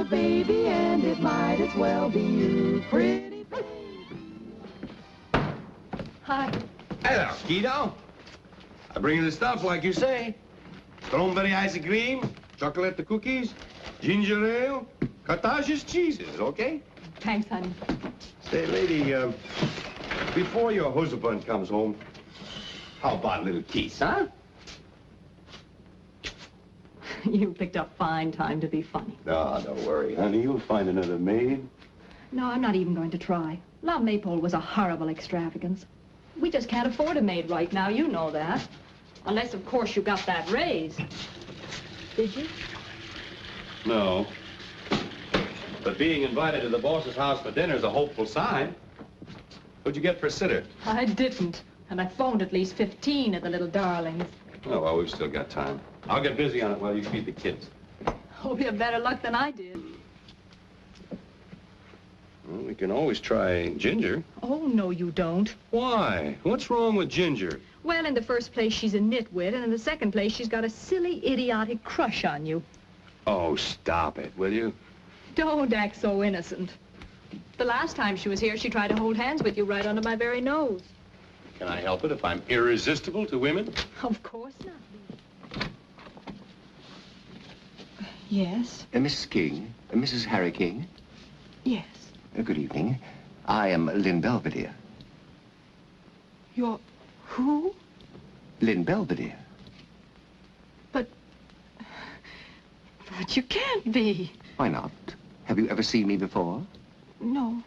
baby, and it might as well be you, pretty baby. Hi. Hello, Skeeto. I bring you the stuff like you say. Strawberry ice cream, chocolate cookies, ginger ale, cottage cheeses, okay? Thanks, honey. Say, lady, before your husband comes home, how about a little kiss, huh? You picked a fine time to be funny. No, don't worry, honey. You'll find another maid. No, I'm not even going to try. La Maypole was a horrible extravagance. We just can't afford a maid right now, you know that. Unless, of course, you got that raise. Did you? No. But being invited to the boss's house for dinner is a hopeful sign. What'd you get for sitter? I didn't. And I phoned at least 15 of the little darlings. Oh, well, we've still got time. I'll get busy on it while you feed the kids. Hope you have better luck than I did. Well, we can always try Ginger. Oh, no, you don't. Why? What's wrong with Ginger? Well, in the first place, she's a nitwit, and in the second place, she's got a silly, idiotic crush on you. Oh, stop it, will you? Don't act so innocent. The last time she was here, she tried to hold hands with you right under my very nose. Can I help it if I'm irresistible to women? Of course not. Yes? Mrs. King, Mrs. Harry King. Yes. Good evening. I am Lynn Belvedere. You're who? Lynn Belvedere. But you can't be. Why not? Have you ever seen me before? No.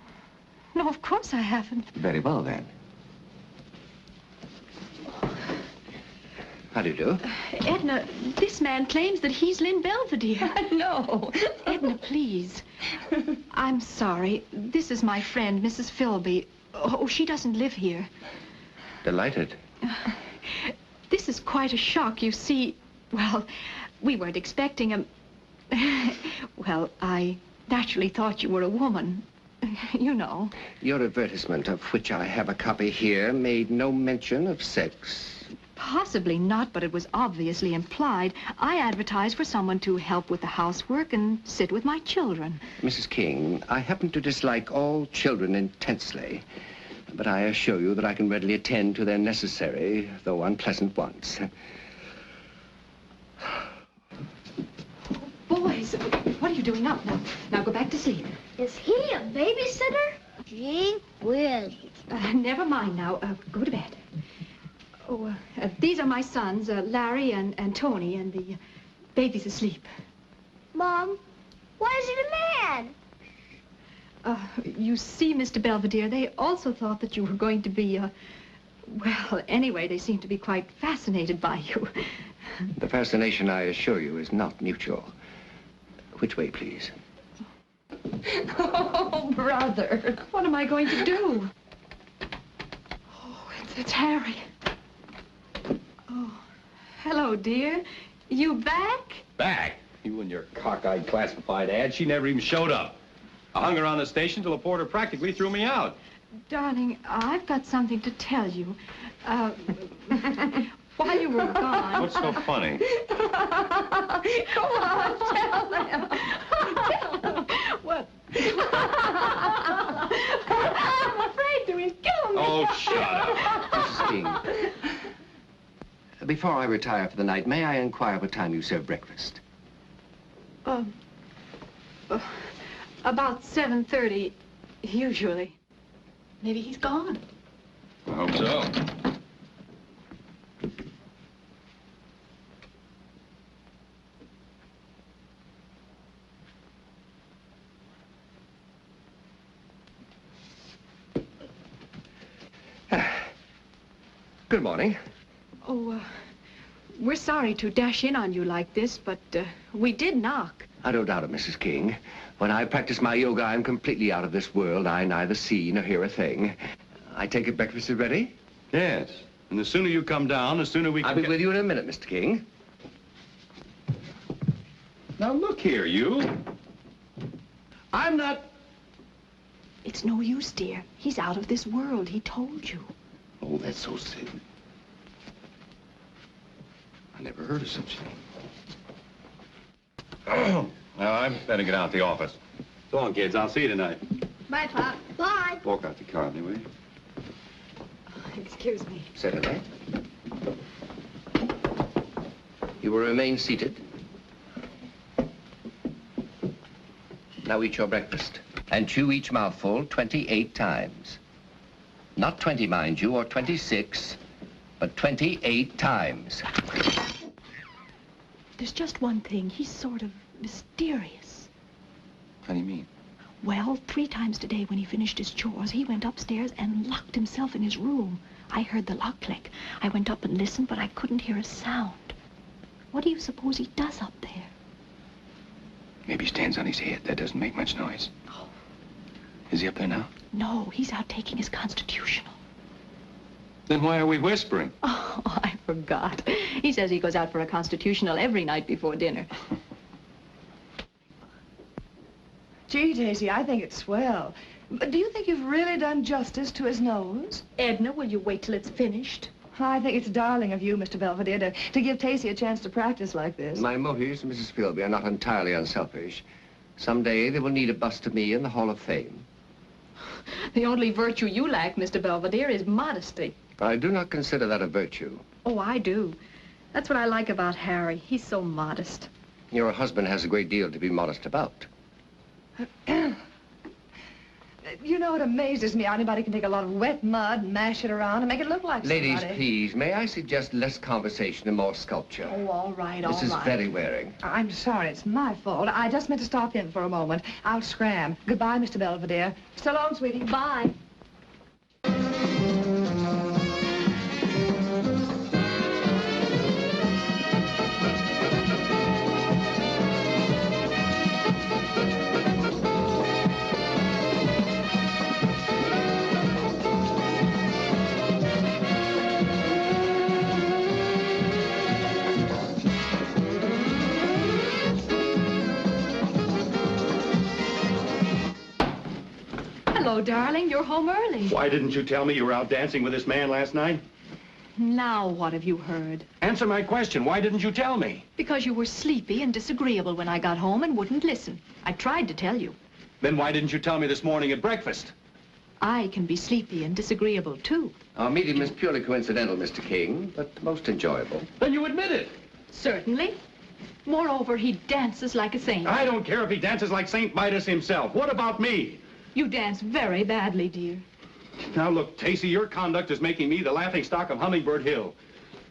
No, of course I haven't. Very well, then. How do you do? Edna, this man claims that he's Lynn Belvedere. No. Edna, please. I'm sorry. This is my friend, Mrs. Philby. Oh, she doesn't live here. Delighted. This is quite a shock, you see. Well, we weren't expecting him. Well, I naturally thought you were a woman. You know. Your advertisement, of which I have a copy here, made no mention of sex. Possibly not, but it was obviously implied. I advertised for someone to help with the housework and sit with my children. Mrs. King, I happen to dislike all children intensely, but I assure you that I can readily attend to their necessary, though unpleasant wants. Boys, what are you doing up now? Now go back to sleep. Is he a babysitter? Gee whiz. Never mind now. Go to bed. Oh, these are my sons, Larry and Tony, and the baby's asleep. Mom, why is he a man? You see, Mr. Belvedere, they also thought that you were going to be, well, anyway, they seem to be quite fascinated by you. The fascination, I assure you, is not mutual. Which way, please? Oh, brother, what am I going to do? Oh, it's Harry. Oh, hello, dear. You back? Back? You and your cockeyed classified ad. She never even showed up. I hung around the station till the porter practically threw me out. Darling, I've got something to tell you. While you were gone... What's so funny? Go on, tell them. Tell them. What? I'm afraid to. He's killing me. Oh, shut up. Mrs. King, before I retire for the night, may I inquire what time you serve breakfast? About 7:30, usually. Maybe he's gone. I hope so. Good morning. Oh, we're sorry to dash in on you like this, but we did knock. I don't doubt it, Mrs. King. When I practice my yoga, I'm completely out of this world. I neither see nor hear a thing. I take it breakfast is ready? Yes. And the sooner you come down, the sooner we can... I'll be with you in a minute, Mr. King. Now, look here, you. I'm not... It's no use, dear. He's out of this world. He told you. Oh, that's so silly. I never heard of such a thing. Oh, Well, I better get out the office. So long, kids. I'll see you tonight. Bye, Pop. Bye. Walk out the car, anyway. Excuse me. Certainly. You will remain seated. Now eat your breakfast. And chew each mouthful 28 times. Not 20, mind you, or 26, but 28 times. There's just one thing. He's sort of mysterious. How do you mean? Well, 3 times today when he finished his chores, he went upstairs and locked himself in his room. I heard the lock click. I went up and listened, but I couldn't hear a sound. What do you suppose he does up there? Maybe he stands on his head. That doesn't make much noise. Oh. Is he up there now? No, he's out taking his constitutional. Then why are we whispering? Oh, I forgot. He says he goes out for a constitutional every night before dinner. Gee, Daisy, I think it's swell. But do you think you've really done justice to his nose? Edna, will you wait till it's finished? I think it's darling of you, Mr. Belvedere, to give Tacy a chance to practice like this. My motives, Mrs. Philby, are not entirely unselfish. Someday they will need a bust of me in the Hall of Fame. The only virtue you lack, Mr. Belvedere, is modesty. I do not consider that a virtue. Oh, I do. That's what I like about Harry. He's so modest. Your husband has a great deal to be modest about. You know, it amazes me how anybody can take a lot of wet mud and mash it around and make it look like Ladies, somebody. please, may I suggest less conversation and more sculpture? Oh, all right, all right. This is very wearing. I'm sorry, it's my fault. I just meant to stop in for a moment. I'll scram. Goodbye, Mr. Belvedere. So long, sweetie. Bye. Hello, darling. You're home early. Why didn't you tell me you were out dancing with this man last night? Now what have you heard? Answer my question. Why didn't you tell me? Because you were sleepy and disagreeable when I got home and wouldn't listen. I tried to tell you. Then why didn't you tell me this morning at breakfast? I can be sleepy and disagreeable, too. Our meeting is purely coincidental, Mr. King, but most enjoyable. Then you admit it. Certainly. Moreover, he dances like a saint. I don't care if he dances like St. Midas himself. What about me? You dance very badly, dear. Now, look, Tacy, your conduct is making me the laughingstock of Hummingbird Hill.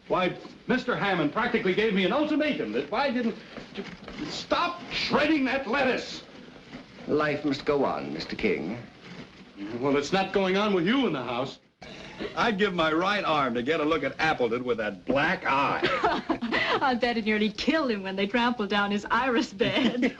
Why, Mr. Hammond practically gave me an ultimatum that if I didn't... Stop shredding that lettuce! Life must go on, Mr. King. Well, it's not going on with you in the house. I'd give my right arm to get a look at Appleton with that black eye. I bet it nearly killed him when they trampled down his iris bed.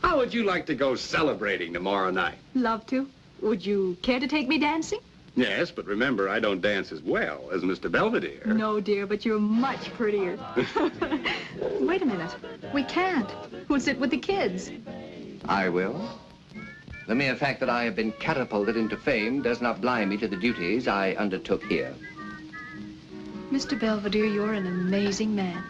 How would you like to go celebrating tomorrow night? Love to. Would you care to take me dancing? Yes, but remember, I don't dance as well as Mr. Belvedere. No, dear, but you're much prettier. Wait a minute. We can't. Who'll sit with the kids? I will. The mere fact that I have been catapulted into fame does not blind me to the duties I undertook here. Mr. Belvedere, you're an amazing man.